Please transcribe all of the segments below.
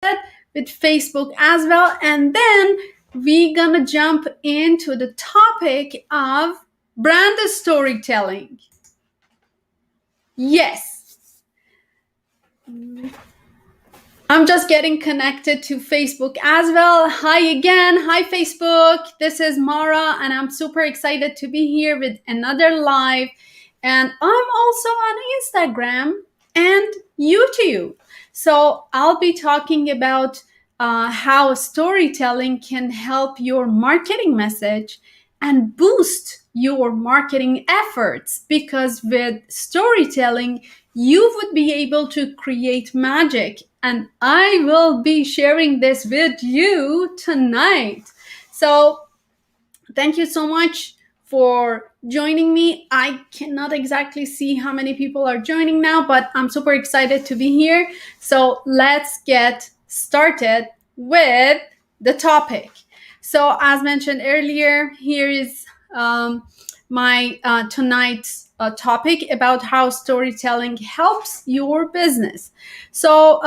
with Facebook as well. And then we're gonna jump into the topic of brand storytelling. Yes, I'm just getting connected to Facebook as well. Hi again. Hi, Facebook. This is Mara, and I'm super excited to be here with another live. And I'm also on Instagram and YouTube. So I'll be talking about how storytelling can help your marketing message and boost your marketing efforts, because with storytelling, you would be able to create magic. And I will be sharing this with you tonight. So, thank you so much for joining me. I cannot exactly see how many people are joining now, but I'm super excited to be here. So, let's get started with the topic. So, as mentioned earlier, here is my tonight's topic about how storytelling helps your business. So,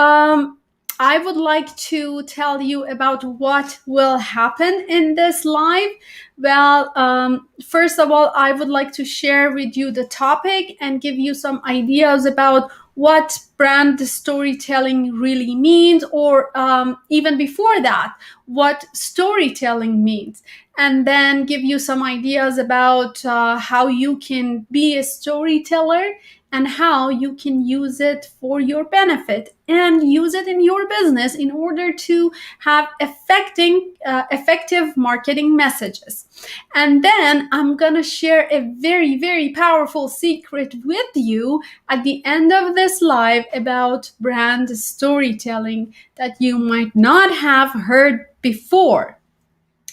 I would like to tell you about what will happen in this live. Well, first of all, I would like to share with you the topic and give you some ideas about what brand storytelling really means, or even before that, what storytelling means, and then give you some ideas about how you can be a storyteller and how you can use it for your benefit and use it in your business in order to have effective marketing messages. And then I'm going to share a very, very powerful secret with you at the end of this live about brand storytelling that you might not have heard before.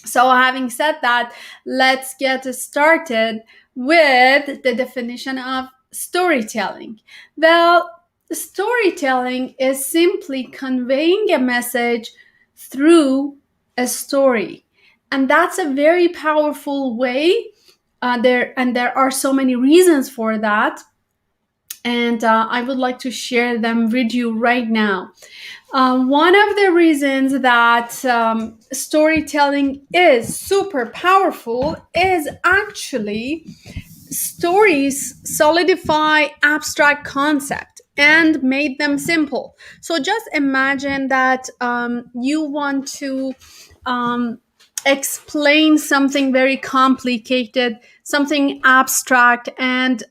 So, having said that, let's get started with the definition of storytelling. Well, storytelling is simply conveying a message through a story. And that's a very powerful way. There are so many reasons for that. And I would like to share them with you right now. One of the reasons that storytelling is super powerful is actually stories solidify abstract concept and made them simple. So just imagine that you want to um, explain something very complicated, something abstract, and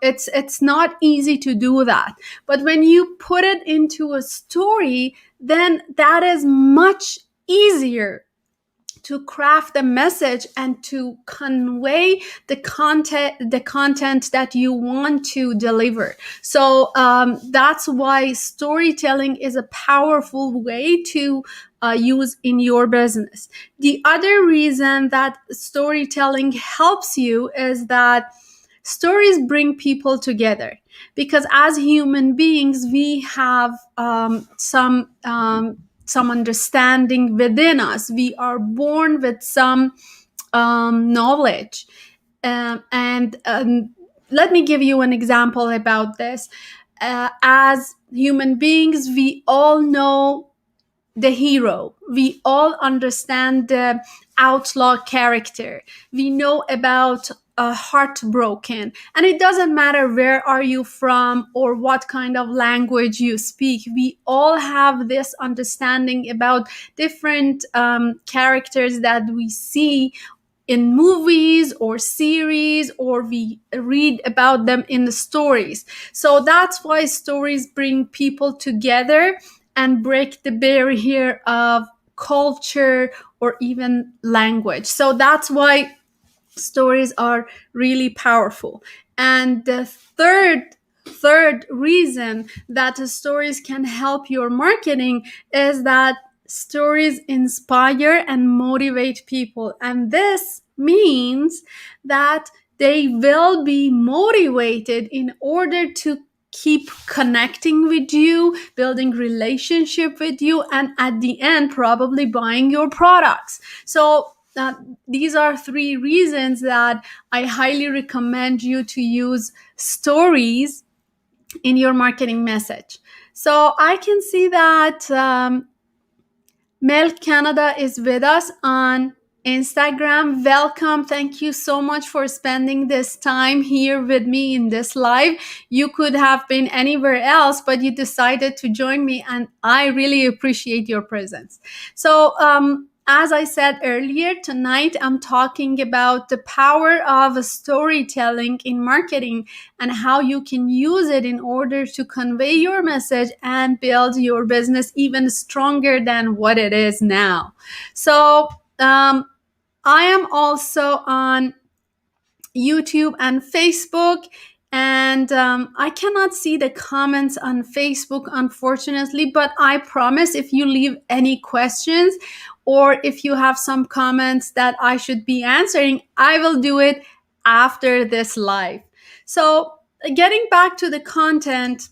it's not easy to do that. But when you put it into a story, then that is much easier to craft the message and to convey the content that you want to deliver. So that's why storytelling is a powerful way to use in your business. The other reason that storytelling helps you is that stories bring people together, because as human beings we have some understanding within us. We are born with some knowledge. And let me give you an example about this. As human beings, we all know the hero. We all understand the outlaw character. We know about heartbroken, and it doesn't matter where are you from or what kind of language you speak. We all have this understanding about different characters that we see in movies or series, or we read about them in the stories. So that's why stories bring people together and break the barrier of culture or even language. So that's why stories are really powerful. And the third reason that stories can help your marketing is that stories inspire and motivate people. And this means that they will be motivated in order to keep connecting with you, building relationship with you, and at the end probably buying your products. So these are three reasons that I highly recommend you to use stories in your marketing message. So I can see that Mel Canada is with us on Instagram. Welcome. Thank you so much for spending this time here with me in this live. You could have been anywhere else, but you decided to join me, and I really appreciate your presence. As I said earlier, tonight I'm talking about the power of storytelling in marketing and how you can use it in order to convey your message and build your business even stronger than what it is now. So, um, I am also on YouTube and Facebook. And I cannot see the comments on Facebook, unfortunately, but I promise if you leave any questions or if you have some comments that I should be answering, I will do it after this live. So, getting back to the content,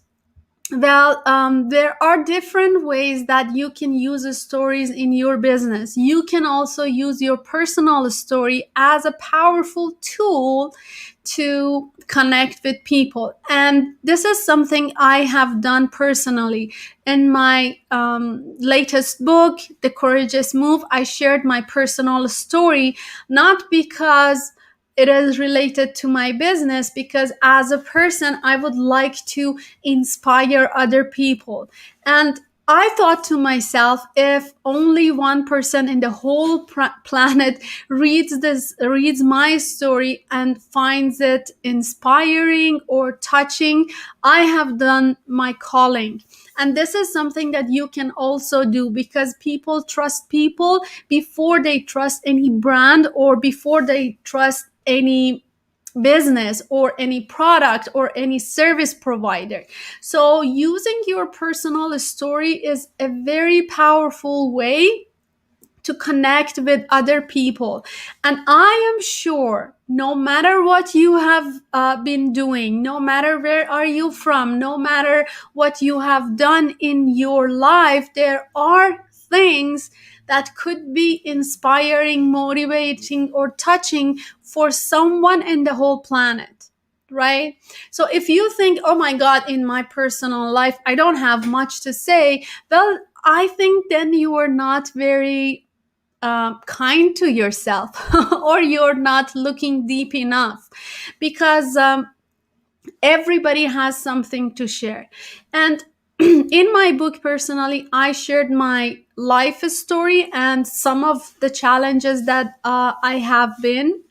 well, there are different ways that you can use stories in your business. You can also use your personal story as a powerful tool to connect with people. And this is something I have done personally. In my latest book, The Courageous Move, I shared my personal story, not because it is related to my business, because as a person, I would like to inspire other people. And I thought to myself, if only 1% in the whole planet reads my story and finds it inspiring or touching, I have done my calling. And this is something that you can also do, because people trust people before they trust any brand or before they trust any business or any product or any service provider. So using your personal story is a very powerful way to connect with other people. And I am sure no matter what you have been doing, no matter where are you from, no matter what you have done in your life, there are things that could be inspiring, motivating, or touching for someone in the whole planet, right? So if you think, oh my God, in my personal life, I don't have much to say, well, I think then you are not very kind to yourself or you're not looking deep enough, because everybody has something to share. And in my book, personally, I shared my life story and some of the challenges that I have been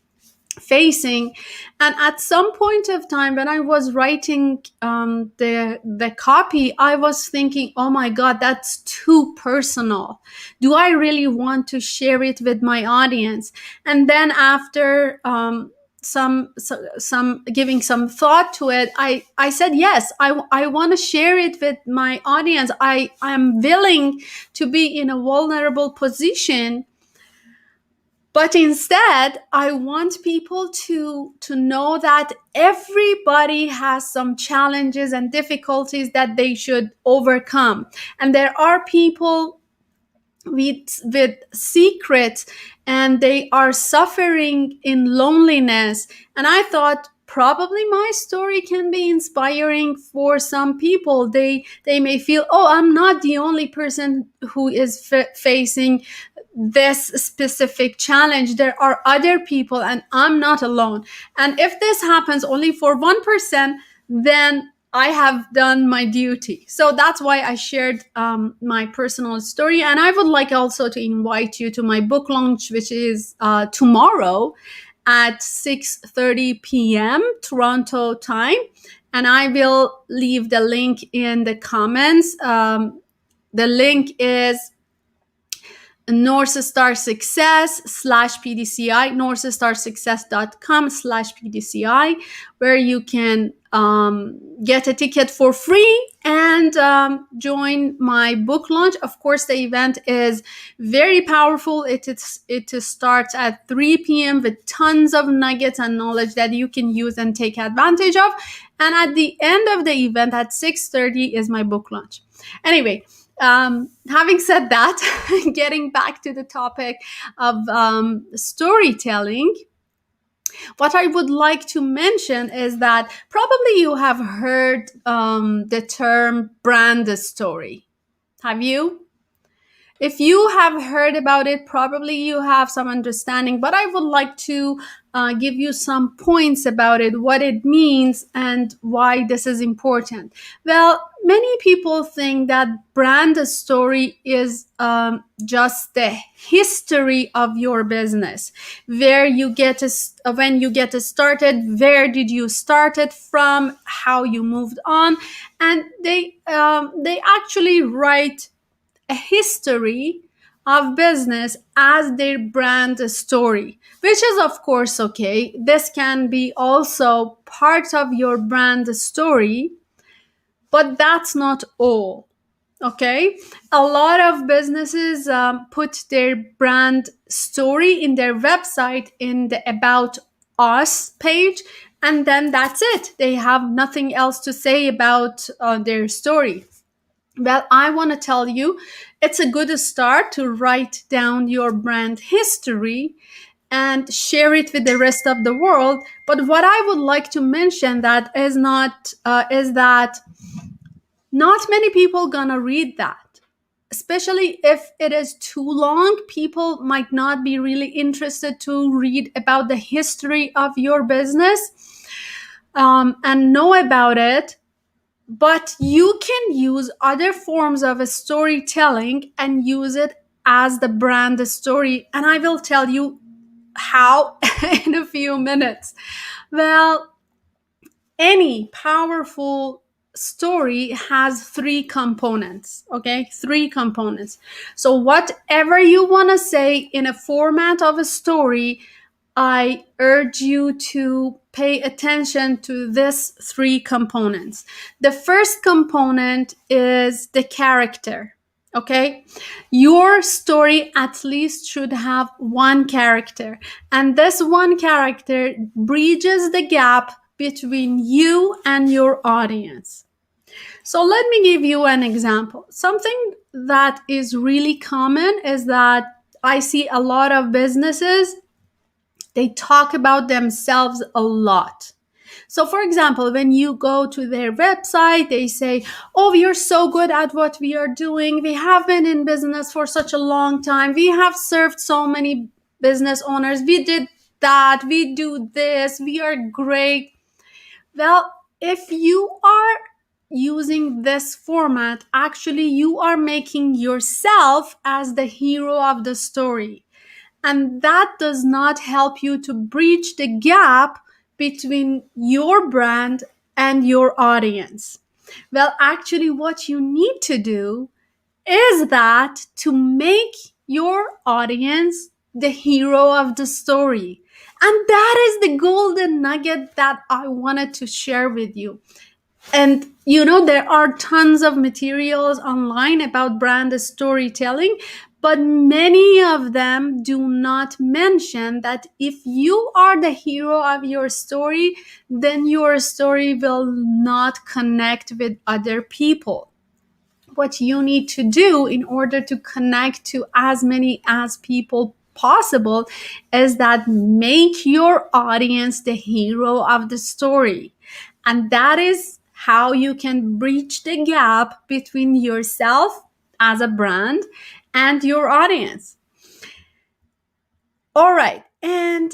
facing. And at some point of time when I was writing the copy, I was thinking, oh my God, that's too personal. Do I really want to share it with my audience? And then after some giving some thought to it, I said yes, I want to share it with my audience. I'm willing to be in a vulnerable position, but instead I want people to know that everybody has some challenges and difficulties that they should overcome. And there are people with secrets, and they are suffering in loneliness. And I thought probably my story can be inspiring for some people. They may feel, oh, I'm not the only person who is facing this specific challenge. There are other people and I'm not alone. And if this happens only for 1%, then I have done my duty. So that's why I shared my personal story. And I would like also to invite you to my book launch, which is tomorrow at 6:30 p.m. Toronto time. And I will leave the link in the comments. The link is North Star Success /PDCI, northstarsuccess.com/PDCI, where you can get a ticket for free and join my book launch. Of course, the event is very powerful. It starts at 3 p.m. with tons of nuggets and knowledge that you can use and take advantage of. And at the end of the event at 6:30 is my book launch. Anyway, having said that, getting back to the topic of storytelling, what I would like to mention is that probably you have heard the term brand story. Have you? If you have heard about it, probably you have some understanding, but I would like to give you some points about it, what it means, and why this is important. Well, many people think that brand story is just the history of your business, where you get to, when you get started, where did you start it from, how you moved on, and they actually write a history of business as their brand story, which is, of course, okay. This can be also part of your brand story, but that's not all. Okay, a lot of businesses put their brand story in their website in the About Us page, and then that's it. They have nothing else to say about their story. Well, I want to tell you, it's a good start to write down your brand history and share it with the rest of the world. But what I would like to mention that is that not many people gonna read that, especially if it is too long. People might not be really interested to read about the history of your business and know about it. But you can use other forms of storytelling and use it as the brand story. And I will tell you how in a few minutes. Well, any powerful story has three components. Okay, three components. So whatever you want to say in a format of a story, I urge you to pay attention to these three components. The first component is the character. Okay, your story at least should have one character, and this one character bridges the gap between you and your audience. So let me give you an example. Something that is really common is that I see a lot of businesses, they talk about themselves a lot. So, for example, when you go to their website, they say, "Oh, we are so good at what we are doing. We have been in business for such a long time. We have served so many business owners. We did that. We do this. We are great." Well, if you are using this format, actually, you are making yourself as the hero of the story. And that does not help you to bridge the gap between your brand and your audience. Well, actually, what you need to do is that to make your audience the hero of the story. And that is the golden nugget that I wanted to share with you. And there are tons of materials online about brand storytelling, but many of them do not mention that if you are the hero of your story, then your story will not connect with other people. What you need to do in order to connect to as many as people possible is that make your audience the hero of the story. And that is how you can bridge the gap between yourself as a brand and your audience. All right. And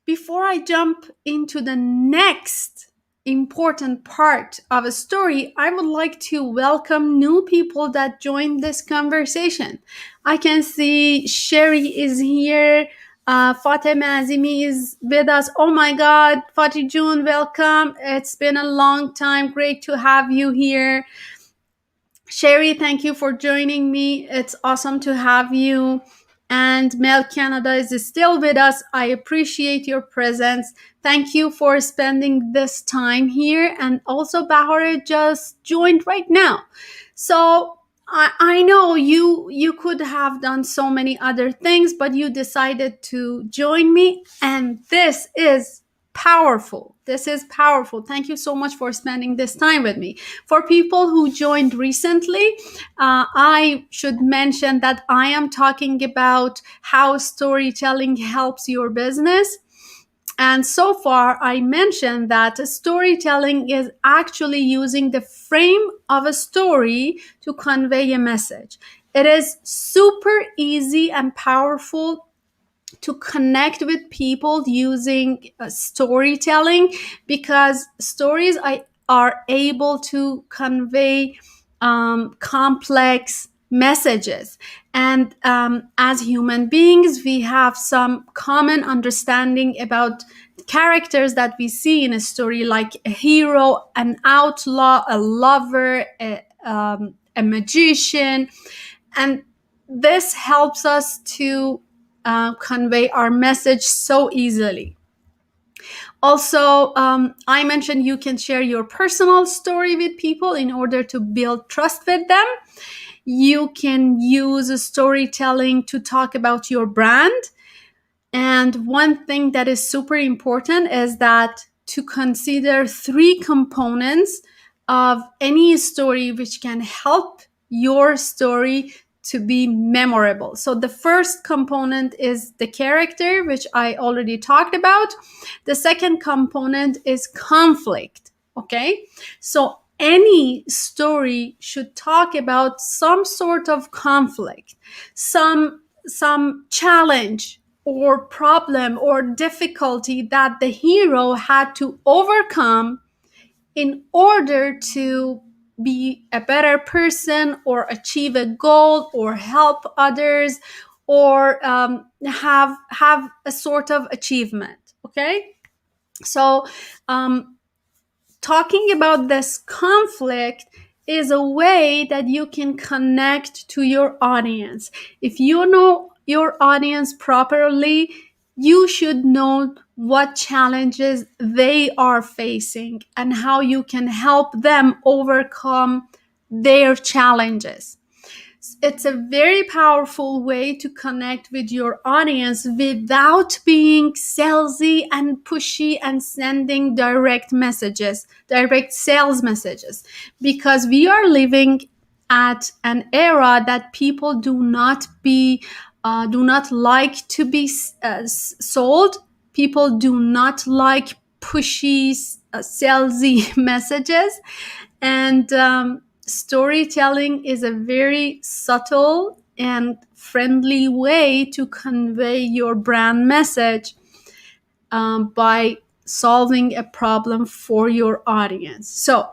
before I jump into the next important part of a story, I would like to welcome new people that joined this conversation. I can see Sherry is here. Fateh Azimi is with us. Oh my God, Fatih June, welcome. It's been a long time. Great to have you here. Sherry, thank you for joining me. It's awesome to have you. And Mel Canada is still with us. I appreciate your presence. Thank you for spending this time here. And also, Bahare just joined right now. So I know you could have done so many other things, but you decided to join me. And this is powerful. This is powerful. Thank you so much for spending this time with me. For people who joined recently, I should mention that I am talking about how storytelling helps your business. And so far, I mentioned that storytelling is actually using the frame of a story to convey a message. It is super easy and powerful to connect with people using storytelling, because are able to convey complex messages. And as human beings, we have some common understanding about characters that we see in a story, like a hero, an outlaw, a lover, a magician. And this helps us to convey our message so easily. Also, I mentioned you can share your personal story with people in order to build trust with them. You can use storytelling to talk about your brand. And one thing that is super important is that to consider three components of any story which can help your story to be memorable. So the first component is the character, which I already talked about. The second component is conflict. Okay. So any story should talk about some sort of conflict, some challenge or problem or difficulty that the hero had to overcome in order to be a better person or achieve a goal or help others, or have a sort of achievement. Okay. So talking about this conflict is a way that you can connect to your audience. If you know your audience properly, you should know what challenges they are facing and how you can help them overcome their challenges. It's a very powerful way to connect with your audience without being salesy and pushy and sending direct sales messages, because we are living at an era that people do not like to be sold. People do not like pushy, salesy messages. And storytelling is a very subtle and friendly way to convey your brand message by solving a problem for your audience. So,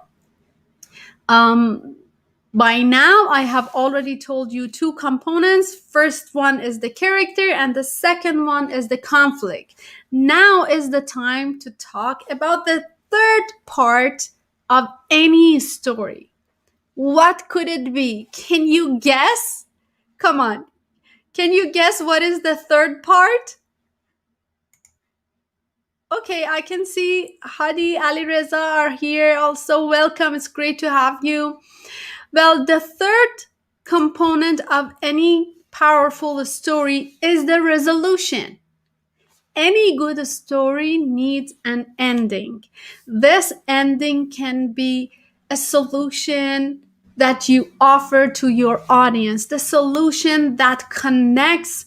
by now, I have already told you two components. First one is the character, and the second one is the conflict. Now is the time to talk about the third part of any story. What could it be? Can you guess? Come on. Can you guess what is the third part? Okay, I can see Hadi, Ali Reza are here also. Welcome. It's great to have you. Well, the third component of any powerful story is the resolution. Any good story needs an ending. This ending can be a solution that you offer to your audience, the solution that connects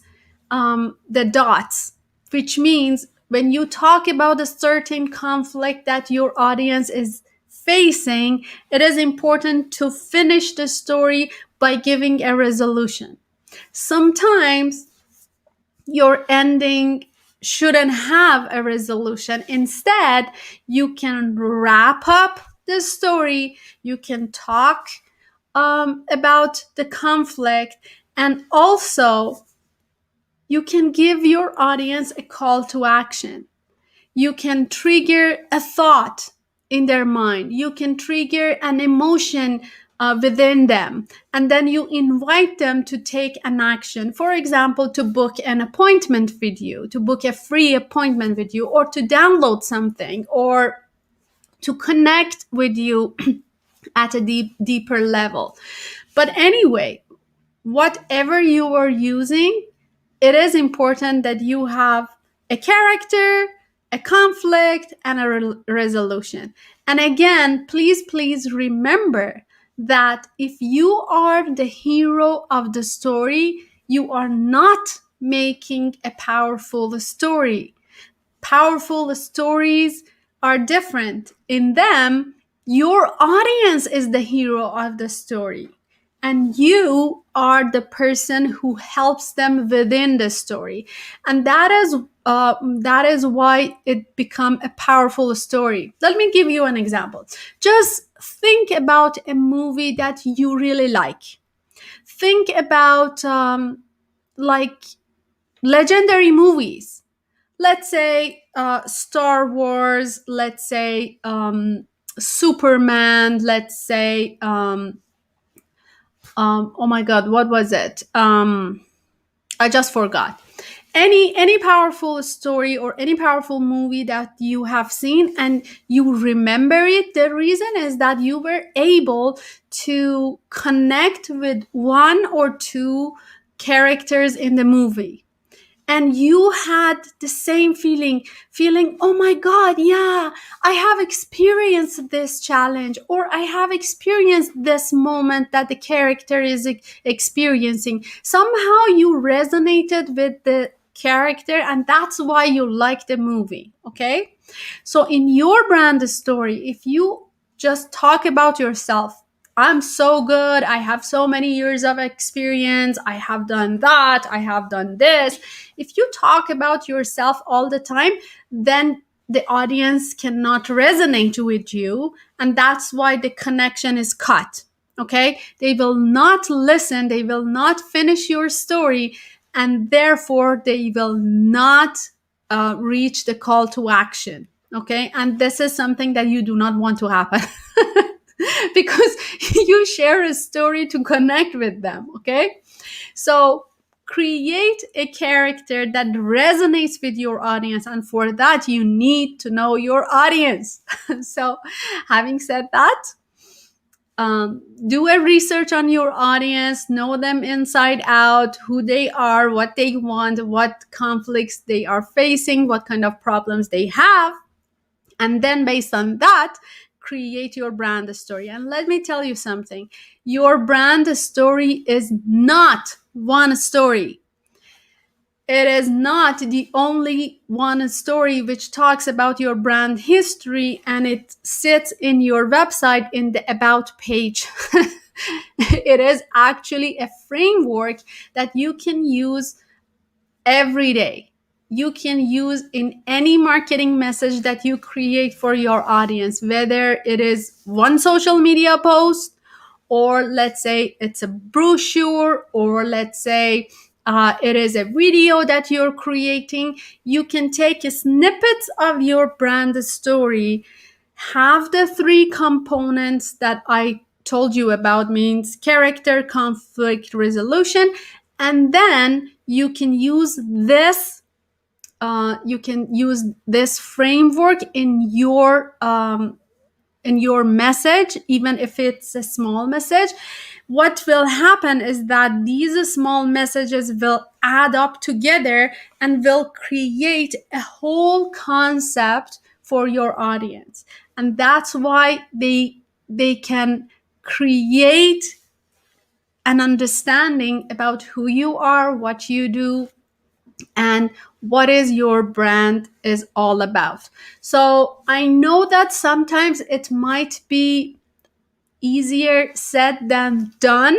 the dots, which means when you talk about a certain conflict that your audience is facing, it is important to finish the story by giving a resolution. Sometimes your ending shouldn't have a resolution. Instead, you can wrap up the story, you can talk about the conflict, and also you can give your audience a call to action. You can trigger a thought in their mind. You can trigger an emotion within them. And then you invite them to take an action. For example, to book an appointment with you, to book a free appointment with you, or to download something, or to connect with you at a deeper level. But anyway, whatever you are using, it is important that you have a character, a conflict, and a resolution. And again, please remember that if you are the hero of the story, you are not making a powerful story. Powerful stories are different. In them, your audience is the hero of the story. and you are the person who helps them within the story. And that is why it become a powerful story. Let me give you an example. Just think about a movie that you really like. Think about like legendary movies. Let's say Star Wars. Let's say Superman. Let's say oh my God, what was it? I just forgot. Any powerful story or any powerful movie that you have seen and you remember it, the reason is that you were able to connect with one or two characters in the movie, and you had the same feeling, oh my God, yeah, I have experienced this challenge, or I have experienced this moment that the character is experiencing. Somehow you resonated with the character, and that's why you like the movie. Okay, so in your brand story, if you just talk about yourself, I'm so good, I have so many years of experience, I have done that, I have done this. If you talk about yourself all the time, then the audience cannot resonate with you, and that's why the connection is cut. Okay, they will not listen, they will not finish your story, and therefore they will not reach the call to action. Okay, and this is something that you do not want to happen. Because you share a story to connect with them. Okay, so create a character that resonates with your audience, and for that you need to know your audience. So having said that, do a research on your audience, know them inside out, who they are, what they want, what conflicts they are facing, what kind of problems they have, and then based on that, create your brand story. And let me tell you something, your brand story is not one story. It is not the only one story which talks about your brand history and it sits in your website in the about page. It is actually a framework that you can use every day. You can use in any marketing message that you create for your audience, whether it is one social media post, or let's say it's a brochure, or let's say it is a video that you're creating. You can take snippets of your brand story, have the three components that I told you about, means character, conflict resolution, and then you can use this framework in your message, even if it's a small message. What will happen is that these small messages will add up together and will create a whole concept for your audience. And that's why they can create an understanding about who you are, what you do, and what is your brand is all about. So I know that sometimes it might be easier said than done.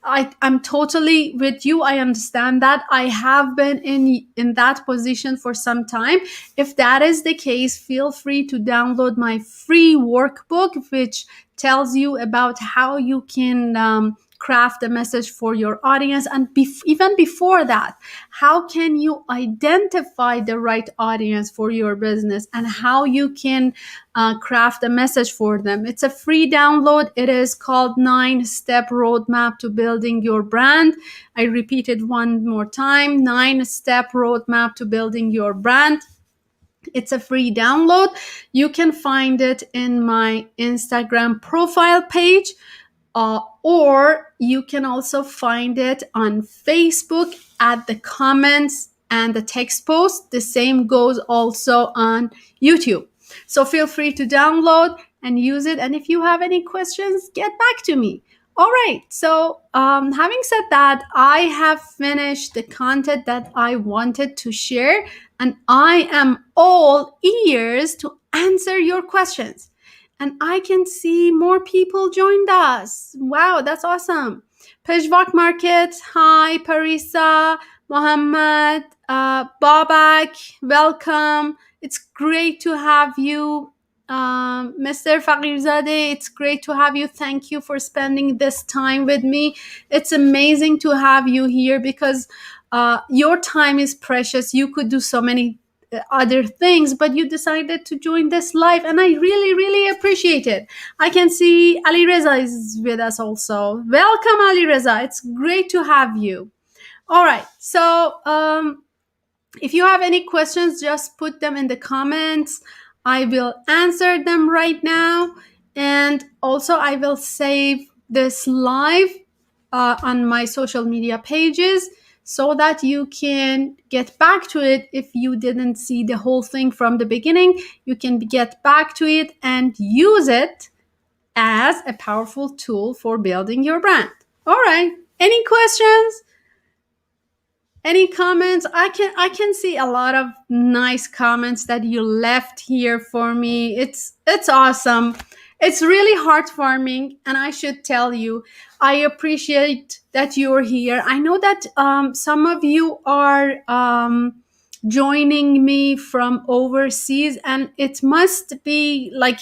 I'm totally with you. I understand that. I have been in that position for some time. If that is the case, feel free to download my free workbook, which tells you about how you can craft a message for your audience. And even before that, how can you identify the right audience for your business and how you can craft a message for them. It's a free download. It is called 9-Step Roadmap to Building Your Brand. I repeat it one more time, 9-Step Roadmap to Building Your Brand. It's a free download. You can find it in my Instagram profile page, or you can also find it on Facebook at the comments and the text post. The same goes also on YouTube. So feel free to download and use it. And if you have any questions, get back to me. All right. So having said that, I have finished the content that I wanted to share, and I am all ears to answer your questions. And I can see more people joined us. Wow, that's awesome. Peshwak Market, hi. Parisa, Mohammed, Babak, welcome. It's great to have you. Mr. Fakirzadeh, it's great to have you. Thank you for spending this time with me. It's amazing to have you here because your time is precious. You could do so many other things, but you decided to join this live, and I really, really appreciate it. I can see Ali Reza is with us also. Welcome, Ali Reza. It's great to have you. All right. So, if you have any questions, just put them in the comments. I will answer them right now. And also, I will save this live on my social media pages so that you can get back to it. If you didn't see the whole thing from the beginning, you can get back to it and use it as a powerful tool for building your brand. All right. Any questions? Any comments? I can see a lot of nice comments that you left here for me. It's awesome. It's really heartwarming, and I should tell you, I appreciate that you're here. I know that some of you are joining me from overseas, and it must be like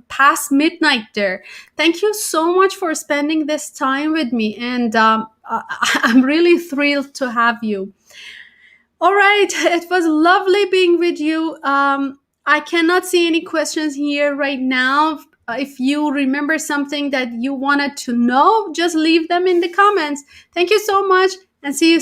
past midnight there. Thank you so much for spending this time with me, and I'm really thrilled to have you. All right, it was lovely being with you. I cannot see any questions here right now. If you remember something that you wanted to know, just leave them in the comments. Thank you so much, and see you